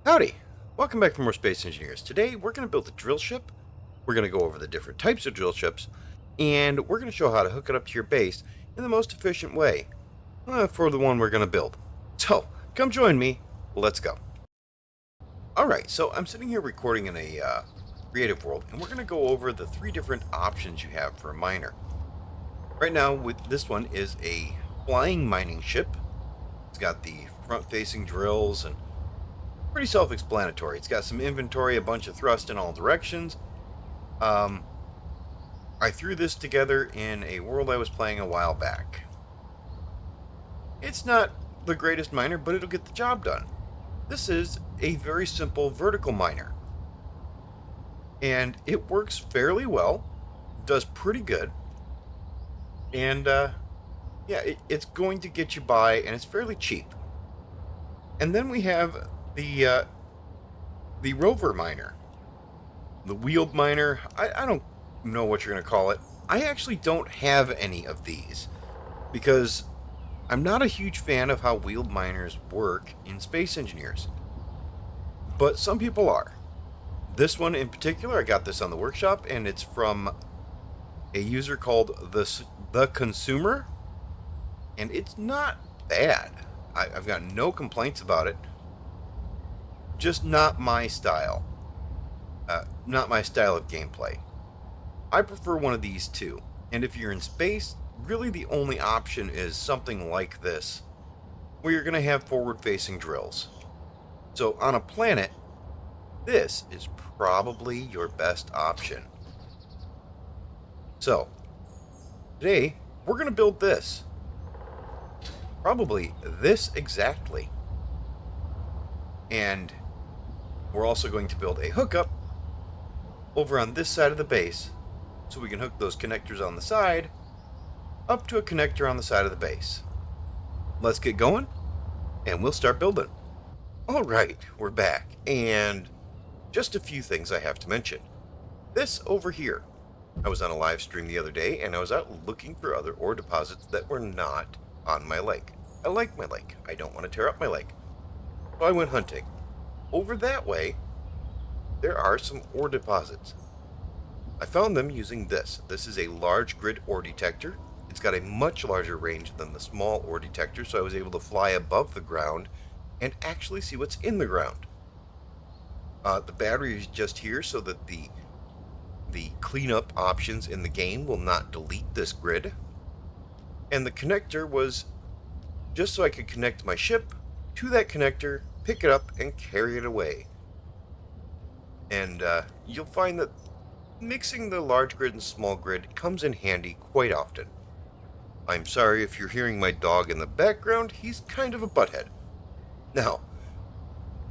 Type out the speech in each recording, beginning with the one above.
Howdy! Welcome back for more Space Engineers. Today we're going to build a drill ship, we're going to go over the different types of drill ships, and we're going to show how to hook it up to your base in the most efficient way for the one we're going to build. So, come join me, let's go. Alright, so I'm sitting here recording in a creative world, and we're going to go over the three different options you have for a miner. Right now, with this one is a flying mining ship. It's got the front-facing drills and pretty self-explanatory. It's got some inventory, a bunch of thrust in all directions. I threw this together in a world I was playing a while back. It's not the greatest miner, but it'll get the job done. This is a very simple vertical miner. And it works fairly well, does pretty good. And yeah, it's going to get you by, and it's fairly cheap. And then we have the rover miner, the wheeled miner. I don't know what you're going to call it. I actually don't have any of these because I'm not a huge fan of how wheeled miners work in Space Engineers, but some people are. This one in particular, I got this on the workshop, and it's from a user called the Consumer, and it's not bad. I've got no complaints about it. Just not my style. Not my style of gameplay. I prefer one of these two. And if you're in space, really the only option is something like this, where you're going to have forward-facing drills. So on a planet, this is probably your best option. So, today, we're going to build this. Probably this exactly. And we're also going to build a hookup over on this side of the base, so we can hook those connectors on the side up to a connector on the side of the base. Let's get going, and we'll start building. Alright, we're back, and just a few things I have to mention. This over here, I was on a live stream the other day, and I was out looking for other ore deposits that were not on my lake. I like my lake. I don't want to tear up my lake. So I went hunting. Over that way, there are some ore deposits. I found them using this. This is a large grid ore detector. It's got a much larger range than the small ore detector, so I was able to fly above the ground and actually see what's in the ground. The battery is just here so that the cleanup options in the game will not delete this grid. And the connector was just so I could connect my ship to that connector, pick it up, and carry it away. And you'll find that mixing the large grid and small grid comes in handy quite often. I'm sorry if you're hearing my dog in the background, he's kind of a butthead. Now,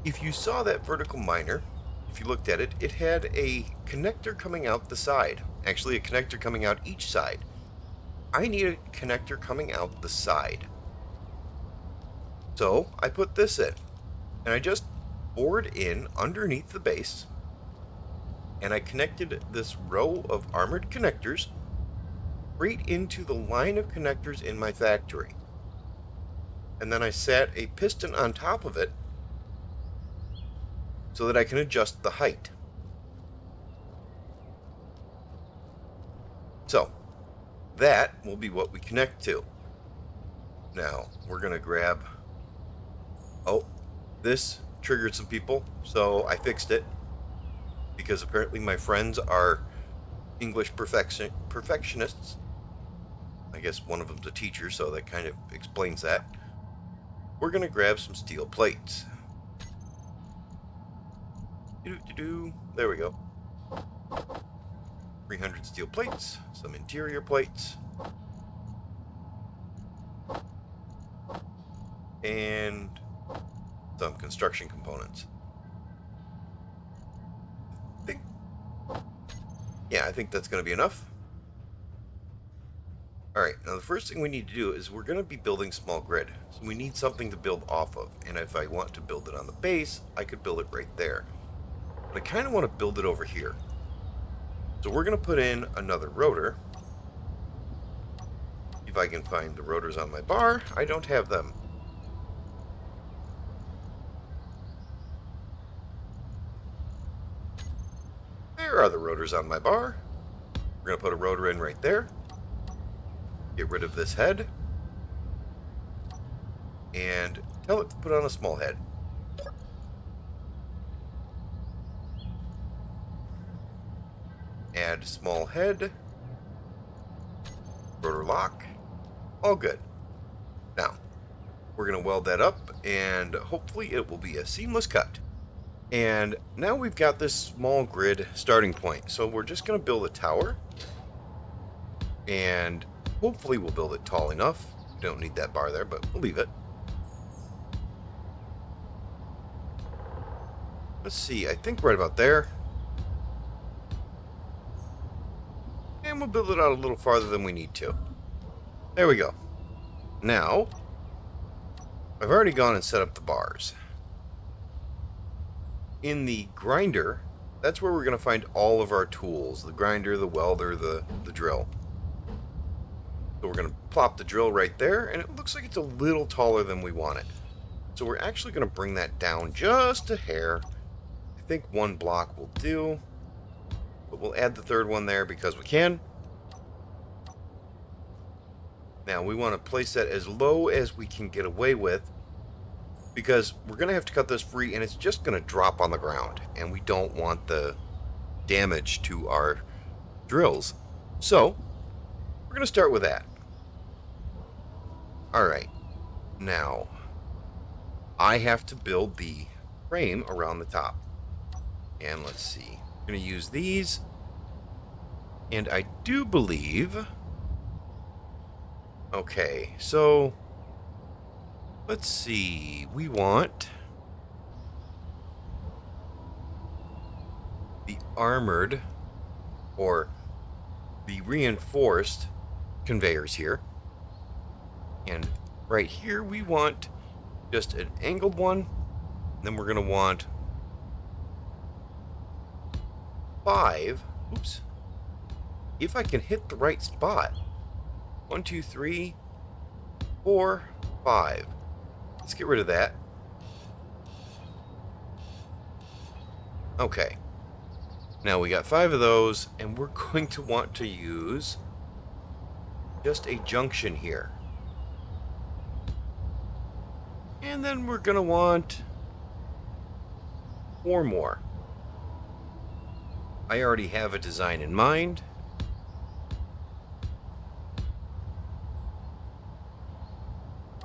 if you saw that vertical miner, if you looked at it, it had a connector coming out the side. Actually, a connector coming out each side. I need a connector coming out the side. So, I put this in. And I just bored in underneath the base. And I connected this row of armored connectors right into the line of connectors in my factory. And then I sat a piston on top of it so that I can adjust the height. So, that will be what we connect to. Now, we're going to grab... Oh, this triggered some people, so I fixed it. Because apparently my friends are English perfectionists. I guess one of them's a teacher, so that kind of explains that. We're going to grab some steel plates. There we go. 300 steel plates, some interior plates, and some construction components. I think that's going to be enough. Alright, now the first thing we need to do is we're going to be building small grid. So we need something to build off of. And if I want to build it on the base, I could build it right there. But I kind of want to build it over here. So we're going to put in another rotor. If I can find the rotors on my bar, I don't have them. There are the rotors on my bar. We're going to put a rotor in right there. Get rid of this head. And tell it to put on a small head. Add small head. Rotor lock. All good. Now, we're going to weld that up, and hopefully it will be a seamless cut. And now we've got this small grid starting point. So we're just going to build a tower. And hopefully we'll build it tall enough. We don't need that bar there, but we'll leave it. Let's see, I think right about there. And we'll build it out a little farther than we need to. There we go. Now, I've already gone and set up the bars. In the grinder, that's where we're going to find all of our tools. The grinder, the welder, the drill. So we're going to plop the drill right there, and it looks like it's a little taller than we want it. So we're actually going to bring that down just a hair. I think one block will do, but we'll add the third one there because we can. Now we want to place that as low as we can get away with, because we're going to have to cut this free and it's just going to drop on the ground, and we don't want the damage to our drills. So we're going to start with that. Alright, now I have to build the frame around the top. And let's see, I'm going to use these, and I do believe... Okay, so let's see, we want the armored or the reinforced conveyors here. And right here we want just an angled one. Then we're going to want 5. Oops. If I can hit the right spot. 1, 2, 3, 4, 5. Let's get rid of that. Okay. Now we got 5 of those, and we're going to want to use just a junction here. And then we're going to want 4 more. I already have a design in mind.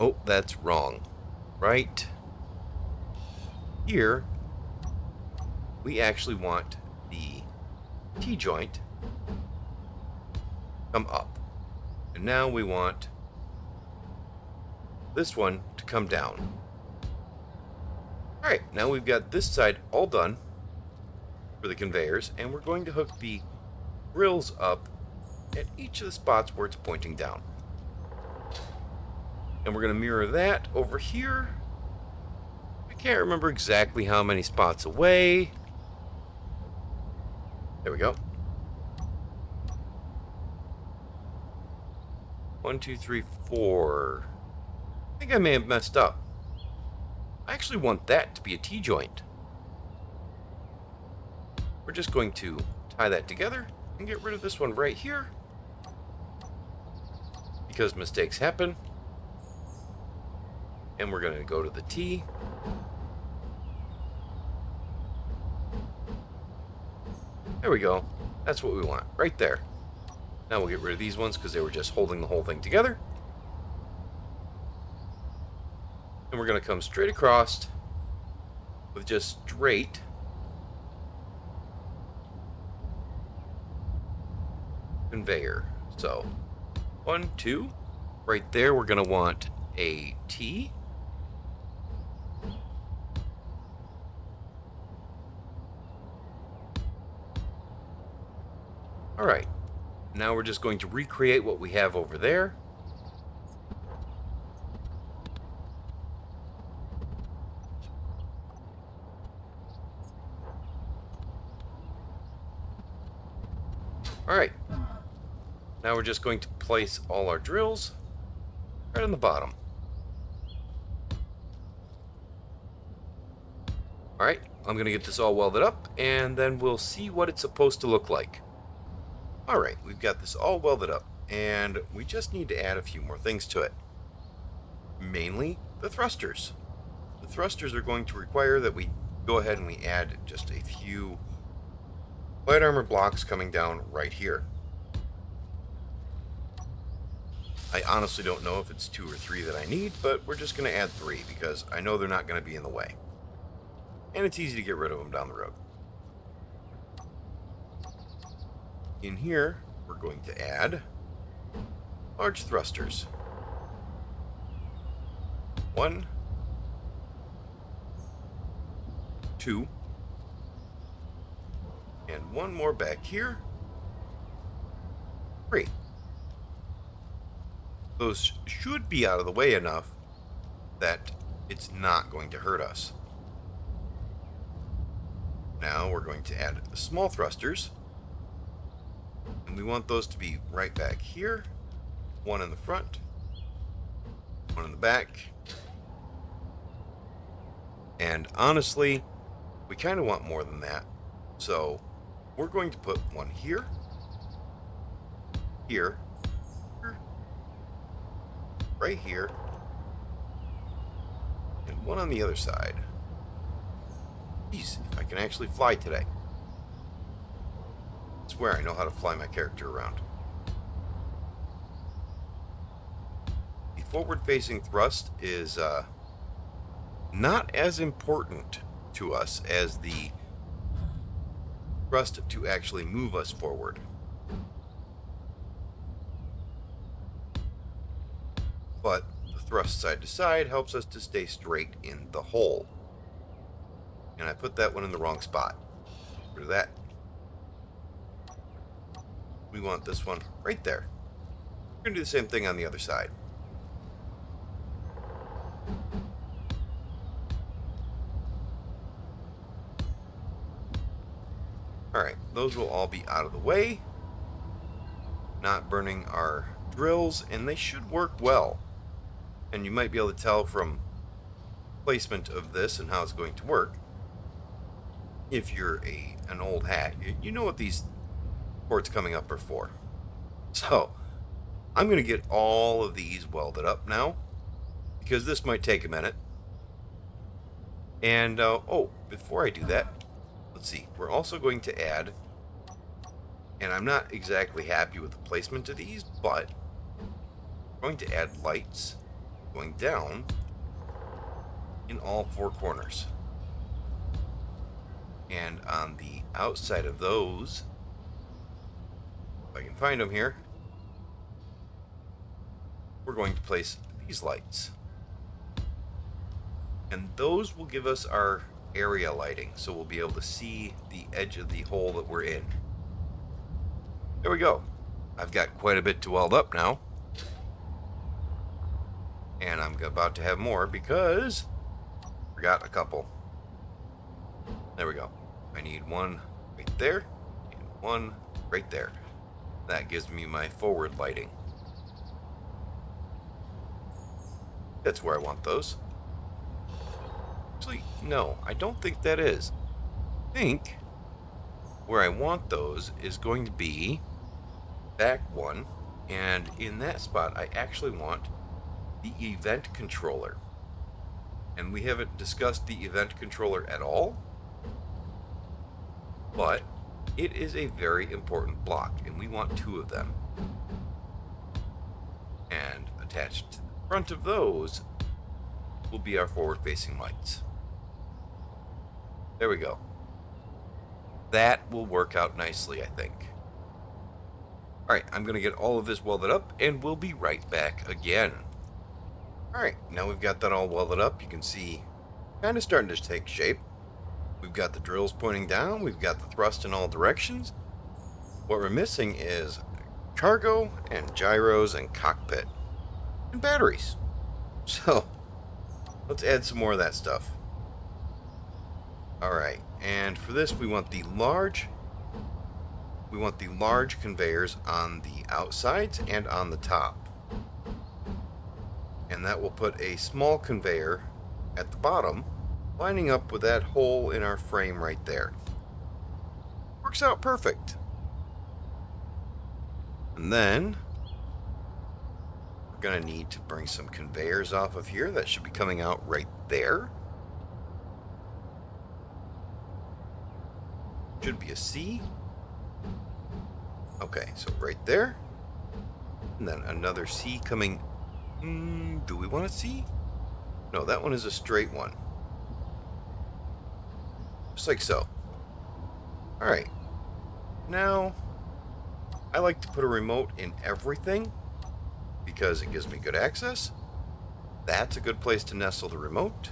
Oh, that's wrong. Right here, we actually want the T-joint come up. And now we want this one to come down. Alright, now we've got this side all done for the conveyors, and we're going to hook the grills up at each of the spots where it's pointing down. And we're going to mirror that over here. I can't remember exactly how many spots away. There we go. 1, 2, 3, 4. I think I may have messed up. I actually want that to be a T-joint. We're just going to tie that together and get rid of this one right here, because mistakes happen. And we're going to go to the T. There we go. That's what we want, right there. Now we'll get rid of these ones because they were just holding the whole thing together. And we're going to come straight across with just straight conveyor. So 1, 2, right there we're going to want a T. Alright, now we're just going to recreate what we have over there. Alright, now we're just going to place all our drills right on the bottom. Alright, I'm going to get this all welded up, and then we'll see what it's supposed to look like. Alright, we've got this all welded up, and we just need to add a few more things to it. Mainly, the thrusters. The thrusters are going to require that we go ahead and we add just a few light armor blocks coming down right here. I honestly don't know if it's 2 or 3 that I need, but we're just going to add 3 because I know they're not going to be in the way. And it's easy to get rid of them down the road. In here, we're going to add large thrusters. 1, 2, and 1 more back here. 3. Those should be out of the way enough that it's not going to hurt us. Now we're going to add small thrusters, and we want those to be right back here. 1 in the front, 1 in the back, and honestly, we kind of want more than that, so we're going to put 1 here, here, right here, and 1 on the other side. Jeez, if I can actually fly today. I swear I know how to fly my character around. The forward-facing thrust is not as important to us as the thrust to actually move us forward. But the thrust side to side helps us to stay straight in the hole. And I put that one in the wrong spot. Get rid of that. We want this one right there. We're going to do the same thing on the other side. Alright, those will all be out of the way. Not burning our drills, and they should work well. And you might be able to tell from placement of this and how it's going to work. If you're an old hat, you know what these ports coming up are for. So, I'm going to get all of these welded up now, because this might take a minute. And, oh, before I do that, let's see, we're also going to add, and I'm not exactly happy with the placement of these, but we're going to add lights going down in all 4 corners. And on the outside of those, if I can find them here, we're going to place these lights. And those will give us our area lighting, so we'll be able to see the edge of the hole that we're in. There we go. I've got quite a bit to weld up now. And I'm about to have more because I forgot a couple. There we go. I need 1 right there and 1 right there. That gives me my forward lighting. That's where I want those. Actually, no, I don't think that is. I think where I want those is going to be back 1, and in that spot I actually want the event controller. And we haven't discussed the event controller at all, but it is a very important block, and we want 2 of them. And attached to the front of those will be our forward-facing lights. There we go. That will work out nicely, I think. Alright, I'm going to get all of this welded up, and we'll be right back again. Alright, now we've got that all welded up. You can see kind of starting to take shape. We've got the drills pointing down. We've got the thrust in all directions. What we're missing is cargo and gyros and cockpit and batteries. So let's add some more of that stuff. Alright, and for this we want the large conveyors on the outsides and on the top. And that will put a small conveyor at the bottom lining up with that hole in our frame right there. Works out perfect. And then we're going to need to bring some conveyors off of here. That should be coming out right there. Should be a C. Okay, so right there. And then another C coming. Do we want a C? No, that one is a straight one. Just like so. Alright. Now, I like to put a remote in everything because it gives me good access. That's a good place to nestle the remote.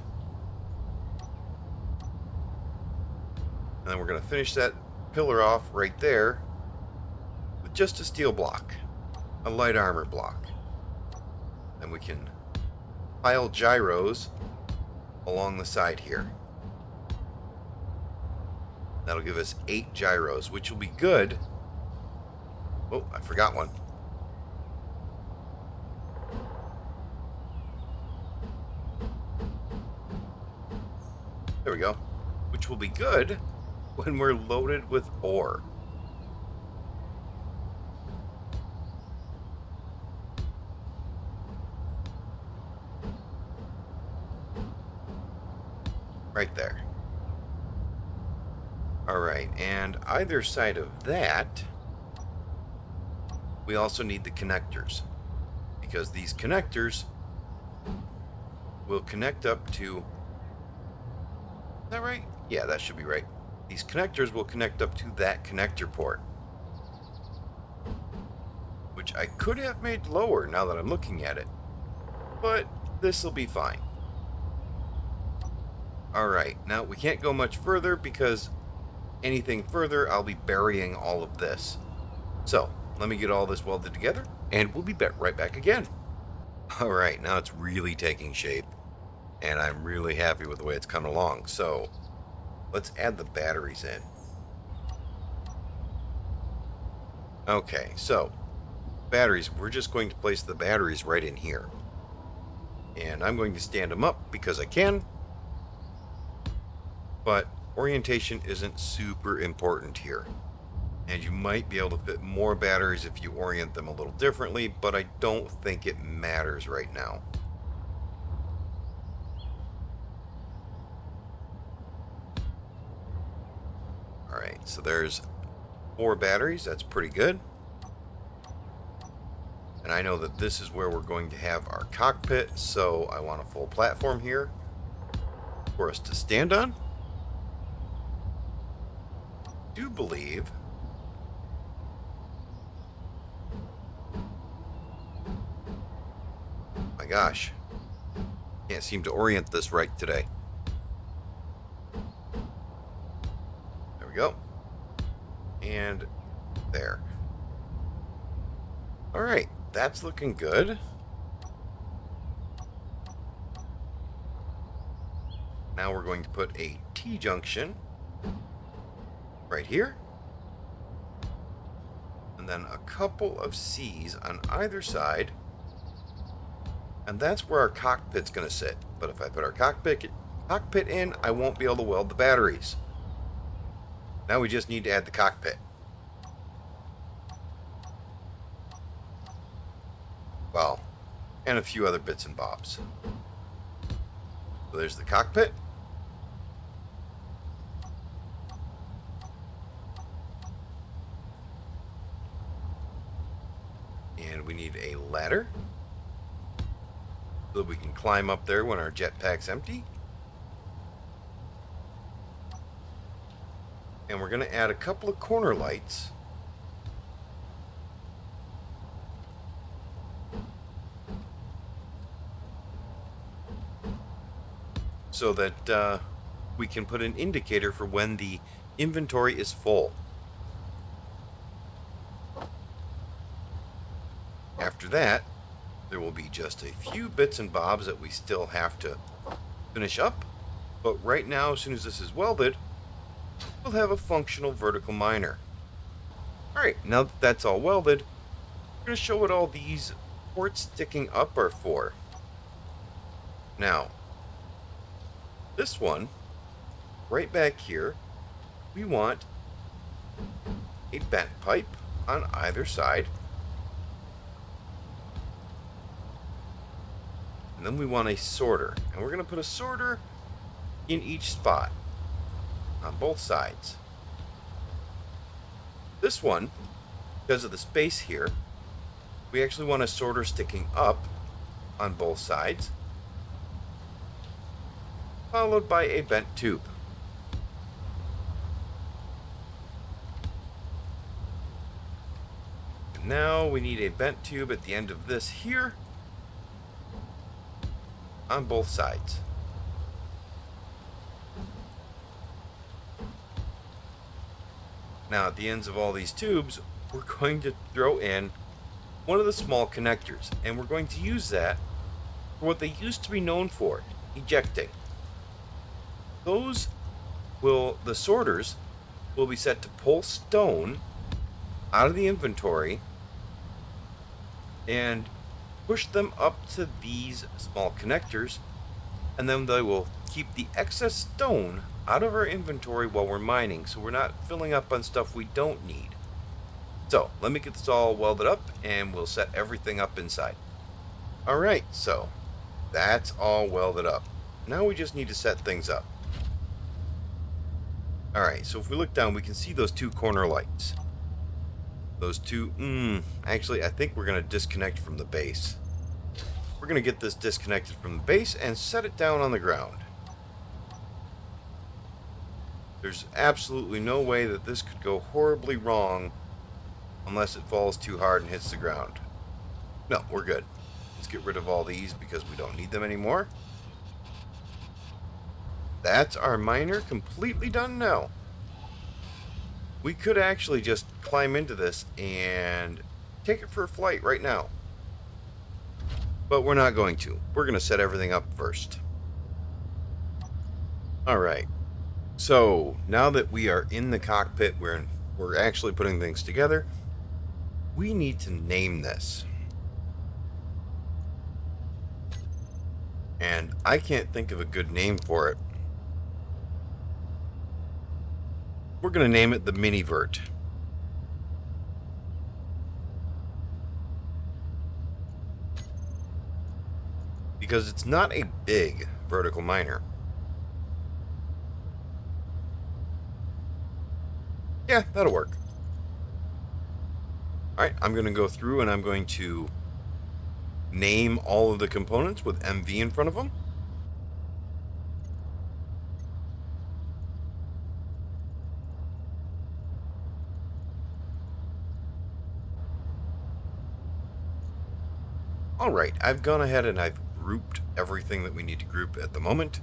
And then we're going to finish that pillar off right there with just a steel block, a light armor block. Then we can pile gyros along the side here. That'll give us 8 gyros, which will be good. Oh, I forgot one. There we go. Which will be good when we're loaded with ore. Right there. Alright, and either side of that, we also need the connectors. Because these connectors will connect up to... Is that right? Yeah, that should be right. These connectors will connect up to that connector port. Which I could have made lower now that I'm looking at it. But this will be fine. Alright, now we can't go much further because anything further I'll be burying all of this. So, let me get all this welded together and we'll be right back again. Alright, now it's really taking shape and I'm really happy with the way it's coming along. So, let's add the batteries in. Okay, so batteries, we're just going to place the batteries right in here. And I'm going to stand them up because I can. But orientation isn't super important here. And you might be able to fit more batteries if you orient them a little differently, but I don't think it matters right now. Alright, so there's 4 batteries. That's pretty good. And I know that this is where we're going to have our cockpit, so I want a full platform here for us to stand on. I do believe my gosh, can't seem to orient this right today. There we go. And there. All right, that's looking good. Now we're going to put a T-junction right here. And then a couple of C's on either side. And that's where our cockpit's going to sit. But if I put our cockpit in, I won't be able to weld the batteries. Now we just need to add the cockpit. Well, and a few other bits and bobs. So there's the cockpit. And we need a ladder so that we can climb up there when our jetpack's empty. And we're going to add a couple of corner lights so that we can put an indicator for when the inventory is full. After that, there will be just a few bits and bobs that we still have to finish up. But right now, as soon as this is welded, we'll have a functional vertical miner. Alright, now that that's all welded, we're going to show what all these ports sticking up are for. Now, this one right back here, we want a bent pipe on either side. And then we want a sorter. And we're going to put a sorter in each spot on both sides. This one, because of the space here, we actually want a sorter sticking up on both sides, followed by a bent tube. And now we need a bent tube at the end of this here on both sides. Now at the ends of all these tubes, we're going to throw in one of the small connectors, and we're going to use that for what they used to be known for, ejecting. The sorters will be set to pull stone out of the inventory and push them up to these small connectors, and then they will keep the excess stone out of our inventory while we're mining, so we're not filling up on stuff we don't need. So let me get this all welded up and we'll set everything up inside. Alright, so that's all welded up. Now we just need to set things up. Alright, so if we look down, we can see those two corner lights. Those two, actually I think we're going to disconnect from the base. We're going to get this disconnected from the base and set it down on the ground. There's absolutely no way that this could go horribly wrong unless it falls too hard and hits the ground. No, we're good. Let's get rid of all these because we don't need them anymore. That's our miner completely done now. We could actually just climb into this and take it for a flight right now. But we're not going to. We're going to set everything up first. Alright. So, now that we are in the cockpit, we're actually putting things together, we need to name this. And I can't think of a good name for it. We're going to name it the Mini Vert. Because it's not a big vertical miner. Yeah, that'll work. Alright, I'm going to go through and I'm going to name all of the components with MV in front of them. Alright, I've gone ahead and I've grouped everything that we need to group at the moment,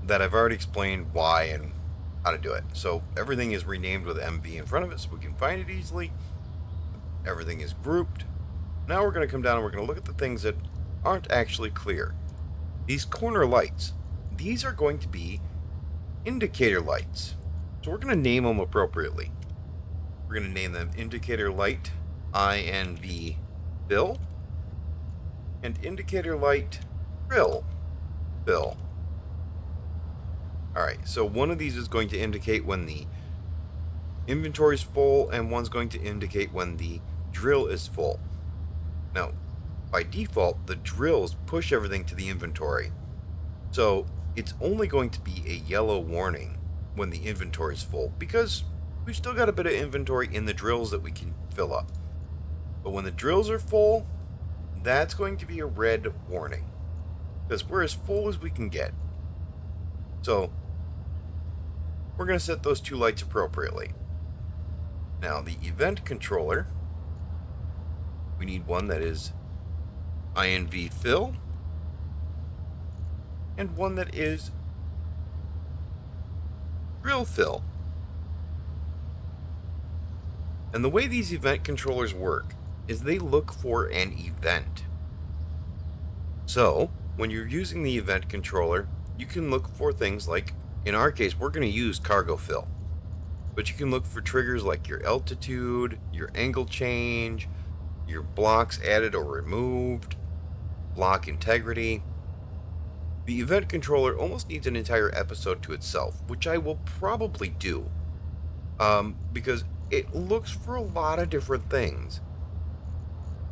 that I've already explained why and how to do it. So everything is renamed with MV in front of it so we can find it easily. Everything is grouped. Now we're going to come down and we're going to look at the things that aren't actually clear. These corner lights, these are going to be indicator lights. So we're going to name them appropriately. We're going to name them indicator light INV fill and indicator light drill fill. Alright, so one of these is going to indicate when the inventory is full, and one's going to indicate when the drill is full. Now, by default, the drills push everything to the inventory. So, it's only going to be a yellow warning when the inventory is full, because we've still got a bit of inventory in the drills that we can fill up. But when the drills are full, that's going to be a red warning, because we're as full as we can get. So, we're going to set those two lights appropriately. Now, the event controller, we need one that is INV fill, and one that is drill fill. And the way these event controllers work is they look for an event. So, when you're using the event controller, you can look for things like, in our case, we're going to use cargo fill. But you can look for triggers like your altitude, your angle change, your blocks added or removed, block integrity. The event controller almost needs an entire episode to itself, which I will probably do, because it looks for a lot of different things.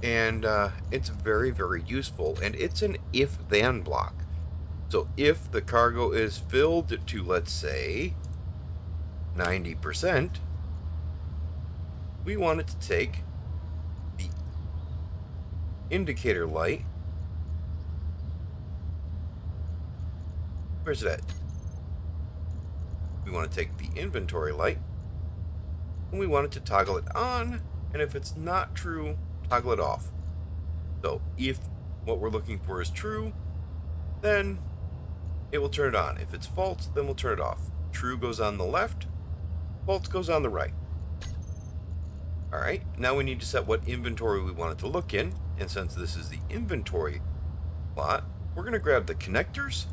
And it's very, very useful, and it's an if-then block. So if the cargo is filled to, let's say, 90%, we want it to take the indicator light. Where's it at? We want to take the inventory light, and we want it to toggle it on, and if it's not true, toggle it off. So if what we're looking for is true, then it will turn it on. If it's false, then we'll turn it off. True goes on the left, false goes on the right. Alright, now we need to set what inventory we want it to look in, and since this is the inventory plot, we're going to grab the connectors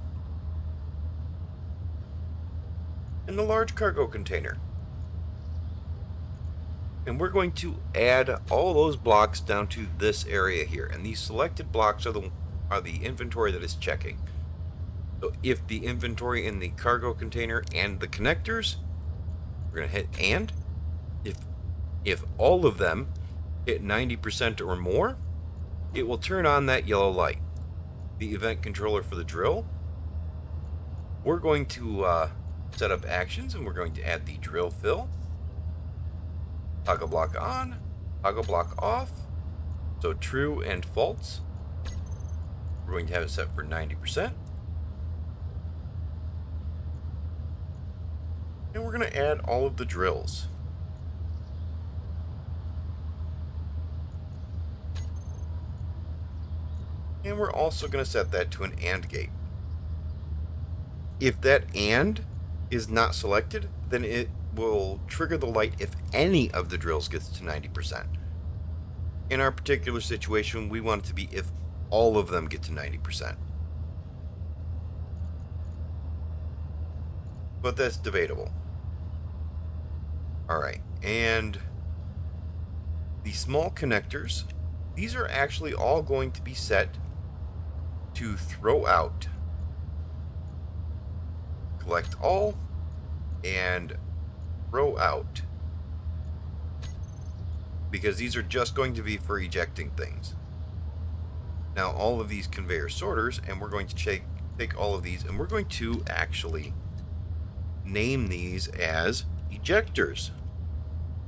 and the large cargo container. And we're going to add all those blocks down to this area here, and these selected blocks are the inventory that is checking. So if the inventory in the cargo container and the connectors, we're going to hit and. If all of them hit 90% or more, it will turn on that yellow light. The event controller for the drill, we're going to set up actions, and we're going to add the drill fill. Toggle block on, toggle block off, so true and false. We're going to have it set for 90%. And we're going to add all of the drills. And we're also going to set that to an AND gate. If that AND is not selected, then it will trigger the light if any of the drills gets to 90%. In our particular situation, we want it to be if all of them get to 90%. But that's debatable. Alright, and the small connectors, these are actually all going to be set to throw out. Collect all and throw out, because these are just going to be for ejecting things. Now all of these conveyor sorters, and we're going to take all of these and we're going to actually name these as ejectors,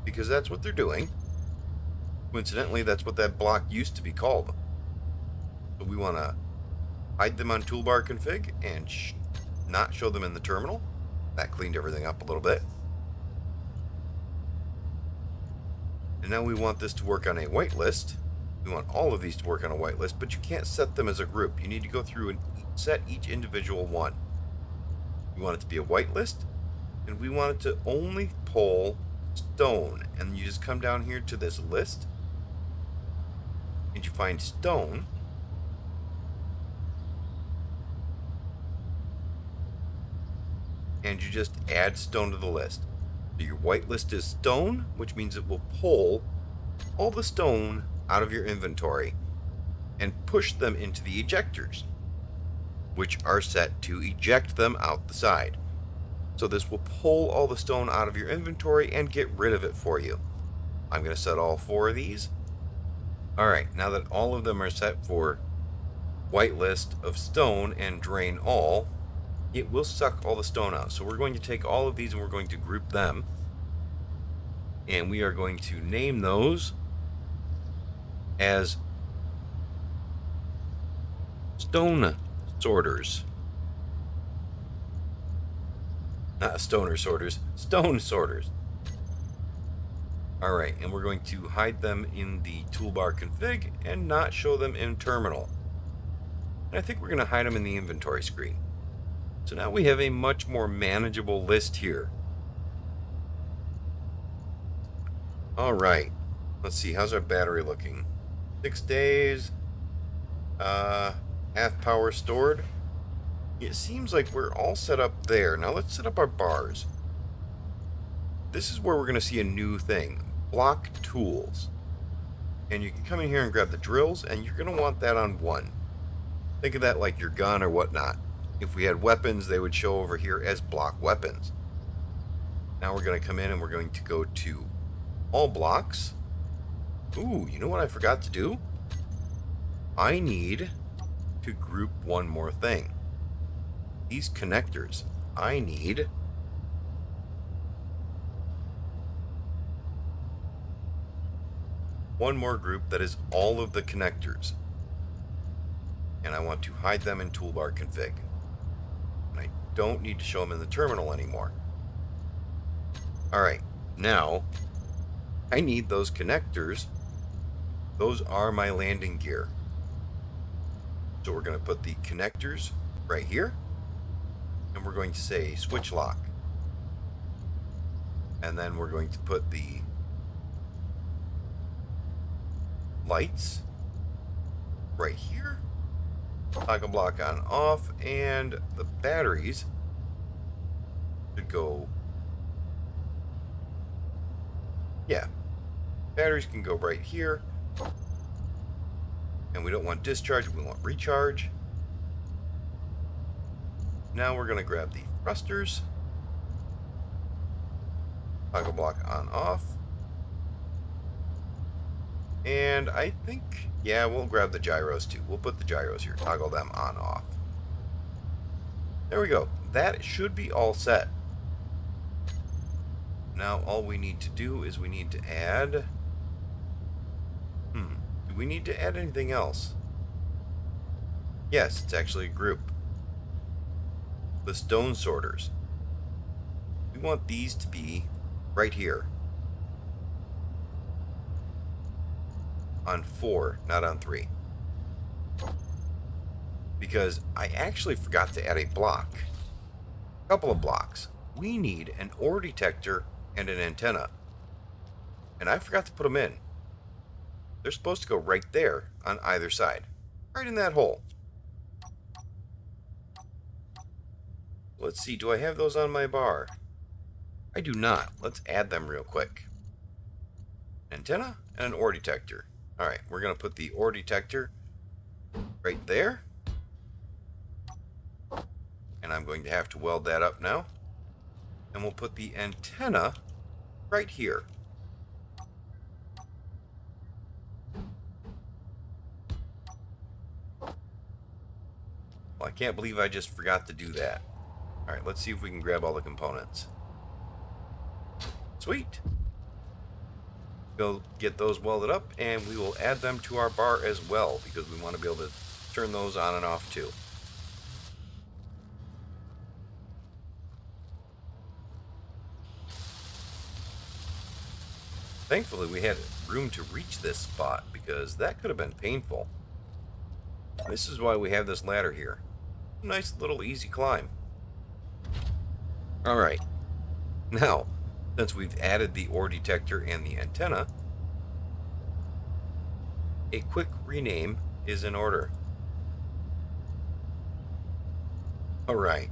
because that's what they're doing. Coincidentally, that's what that block used to be called. So we want to hide them on toolbar config and not show them in the terminal. That cleaned everything up a little bit. And now we want this to work on a whitelist. We want all of these to work on a whitelist, but you can't set them as a group. You need to go through and set each individual one. We want it to be a whitelist, and we want it to only pull stone. And you just come down here to this list, and you find stone. And you just add stone to the list. So your whitelist is stone, which means it will pull all the stone out of your inventory and push them into the ejectors, which are set to eject them out the side. So this will pull all the stone out of your inventory and get rid of it for you. I'm going to set all 4 of these. Alright, now that all of them are set for whitelist of stone and drain all, it will suck all the stone out. So we're going to take all of these and we're going to group them. And we are going to name those as stone sorters. Not stoner sorters, stone sorters. Alright, and we're going to hide them in the toolbar config and not show them in terminal. And I think we're going to hide them in the inventory screen. So now we have a much more manageable list here. Alright, let's see, how's our battery looking? 6 days, half power stored. It seems like we're all set up there. Now let's set up our bars. This is where we're going to see a new thing, block tools. And you can come in here and grab the drills, and you're going to want that on 1. Think of that like your gun or whatnot. If we had weapons, they would show over here as block weapons. Now we're going to come in and we're going to go to all blocks. Ooh, you know what I forgot to do? I need to group one more thing. These connectors. I need one more group that is all of the connectors. And I want to hide them in toolbar config. And I don't need to show them in the terminal anymore. Alright, now I need those connectors. Those are my landing gear. So we're going to put the connectors right here. And we're going to say switch lock. And then we're going to put the lights right here. Toggle block on off, and the batteries should go. Yeah, batteries can go right here. And we don't want discharge, we want recharge. Now we're going to grab the thrusters. Toggle block on off. And I think, yeah, we'll grab the gyros too. We'll put the gyros here, toggle them on off. There we go. That should be all set. Now all we need to do is we need to add... Do we need to add anything else? Yes, it's actually a group. The stone sorters. We want these to be right here. On 4, not on 3. Because I actually forgot to add a block. A couple of blocks. We need an ore detector and an antenna. And I forgot to put them in. They're supposed to go right there on either side. Right in that hole. Let's see, do I have those on my bar? I do not. Let's add them real quick. Antenna and an ore detector. Alright, we're going to put the ore detector right there. And I'm going to have to weld that up now. And we'll put the antenna right here. Well, I can't believe I just forgot to do that. Alright, let's see if we can grab all the components. Sweet! We'll get those welded up, and we will add them to our bar as well, because we want to be able to turn those on and off too. Thankfully, we had room to reach this spot, because that could have been painful. This is why we have this ladder here. Nice little easy climb. Alright. Now, since we've added the ore detector and the antenna, a quick rename is in order. Alright.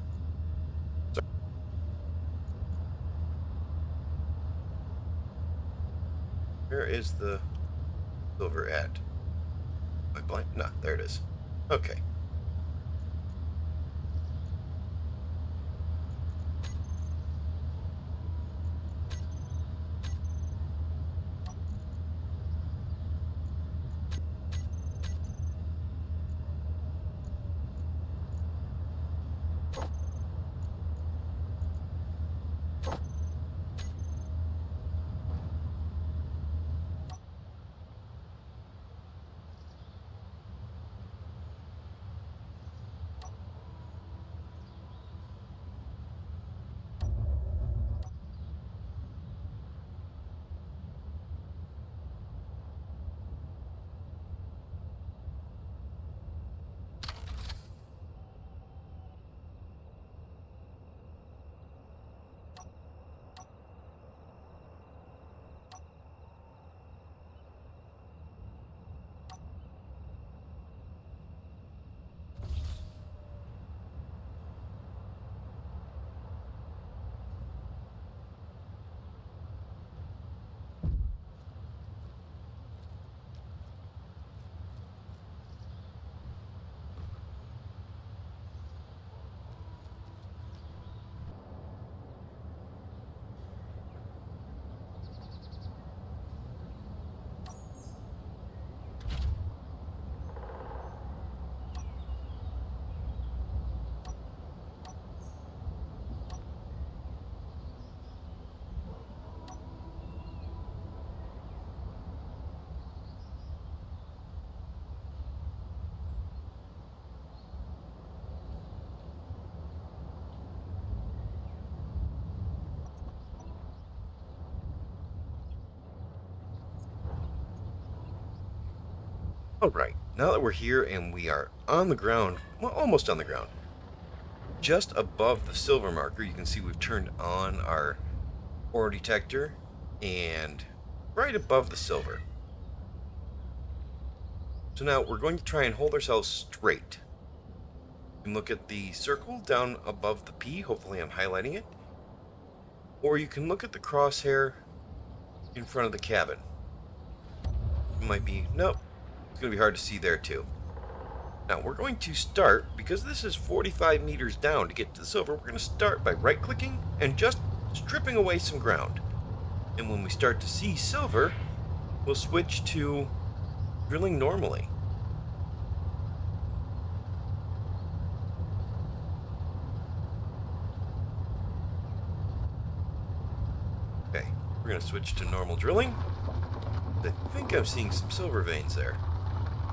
Where is the silver at? Am I blind? No, there it is. Okay. Alright, now that we're here and we are on the ground, well, almost on the ground, just above the silver marker, you can see we've turned on our ore detector, and right above the silver. So now we're going to try and hold ourselves straight. You can look at the circle down above the P, hopefully I'm highlighting it, or you can look at the crosshair in front of the cabin. It might be, nope, it's going to be hard to see there too. Now we're going to start, because this is 45 meters down to get to the silver, we're going to start by right-clicking and just stripping away some ground. And when we start to see silver, we'll switch to drilling normally. Okay, we're going to switch to normal drilling. I think I'm seeing some silver veins there.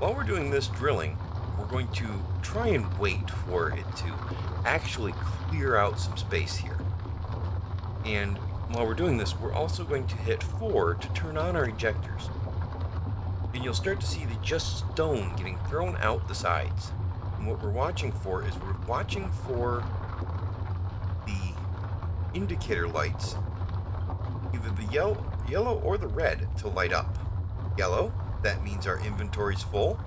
While we're doing this drilling, we're going to try and wait for it to actually clear out some space here. And while we're doing this, we're also going to hit 4 to turn on our ejectors. And you'll start to see the just stone getting thrown out the sides. And what we're watching for is we're watching for the indicator lights, either the yellow or the red, to light up. Yellow, that means our inventory's full.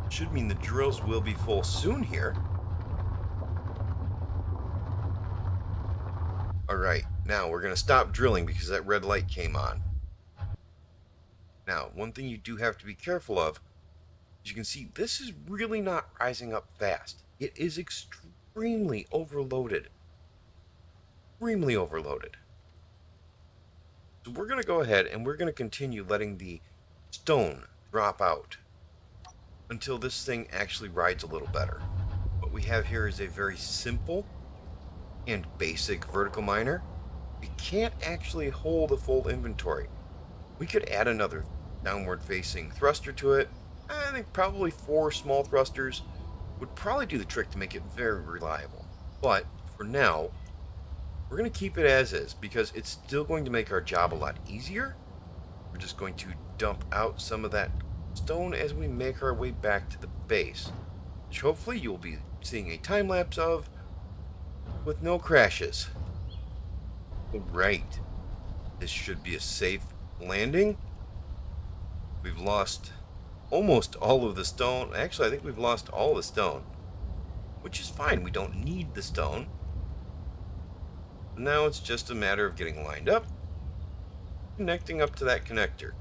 Should mean the drills will be full soon here. Alright, now we're going to stop drilling because that red light came on. Now, one thing you do have to be careful of, as you can see, this is really not rising up fast. It is extremely overloaded. Extremely overloaded. So we're going to go ahead and we're going to continue letting the stone drop out until this thing actually rides a little better. What we have here is a very simple and basic vertical miner. It can't actually hold a full inventory. We could add another downward facing thruster to it. I think probably 4 small thrusters would probably do the trick to make it very reliable. But for now, we're going to keep it as is because it's still going to make our job a lot easier. We're just going to dump out some of that stone as we make our way back to the base, which hopefully you'll be seeing a time lapse of with no crashes. Right, this should be a safe landing. We've lost almost all of the stone. Actually, I think we've lost all the stone, which is fine. We don't need the stone. Now it's just a matter of getting lined up, connecting up to that connector.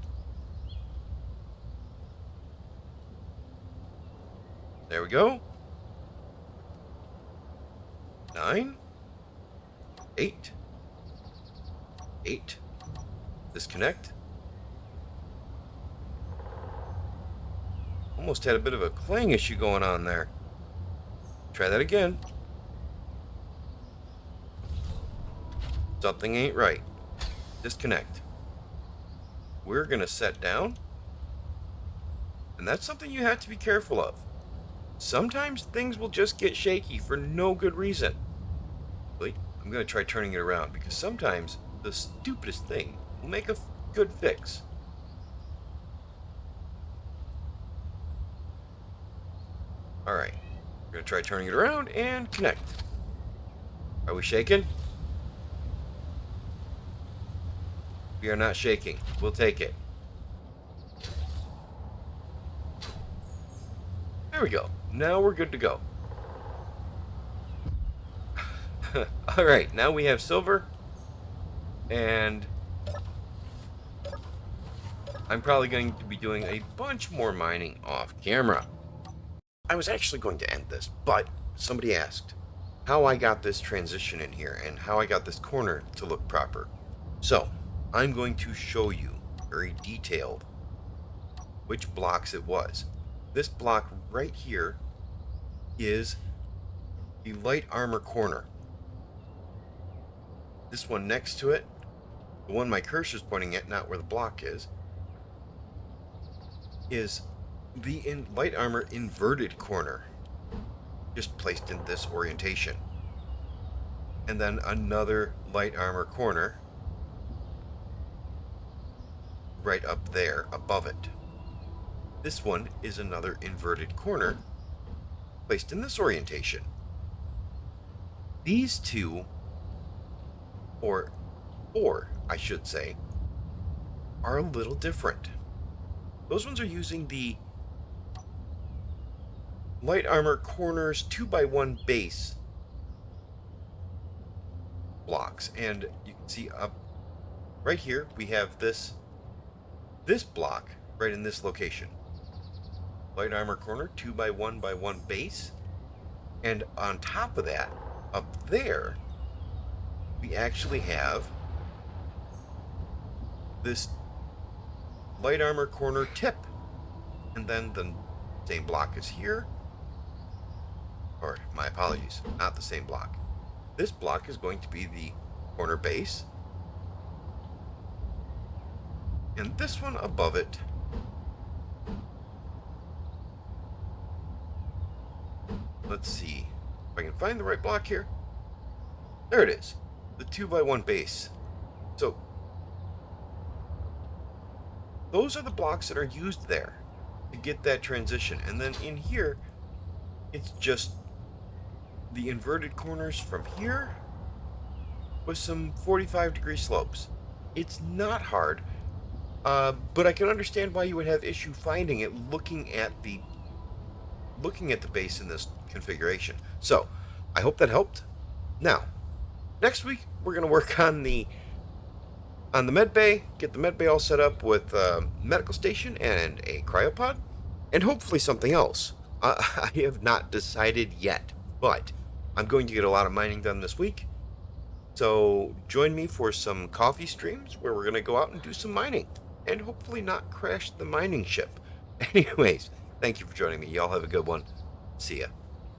There we go. 9, 8, 8. Disconnect. Almost had a bit of a clang issue going on there. Try that again. Something ain't right. Disconnect. We're going to set down. And that's something you have to be careful of. Sometimes things will just get shaky for no good reason. Wait, I'm going to try turning it around because sometimes the stupidest thing will make a good fix. Alright, we're going to try turning it around and connect. Are we shaking? We are not shaking. We'll take it. There we go. Now we're good to go. Alright, now we have silver. And I'm probably going to be doing a bunch more mining off camera. I was actually going to end this, but somebody asked how I got this transition in here and how I got this corner to look proper. So, I'm going to show you very detailed which blocks it was. This block right here is the light armor corner. This one next to it, the one my cursor's pointing at, not where the block is the light armor inverted corner, just placed in this orientation. And then another light armor corner right up there above it. This one is another inverted corner placed in this orientation. These two, or four, I should say, are a little different. Those ones are using the light armor corners 2x1 base blocks, and you can see up right here we have this block right in this location. Light armor corner 2x1 base, and on top of that, up there, we actually have this light armor corner tip, and then the same block is here, or my apologies, not the same block. This block is going to be the corner base, and this one above it let's see if I can find the right block here. There it is, the 2x1 base. So those are the blocks that are used there to get that transition. And then in here, it's just the inverted corners from here with some 45-degree slopes. It's not hard, but I can understand why you would have issue finding it looking at the base in this configuration. So I hope that helped. Now, next week we're going to work on the med bay, get the med bay all set up with a medical station and a cryopod, and hopefully something else. I have not decided yet, but I'm going to get a lot of mining done this week. So join me for some coffee streams where we're going to go out and do some mining and hopefully not crash the mining ship. Anyways, thank you for joining me. Y'all have a good one. See ya.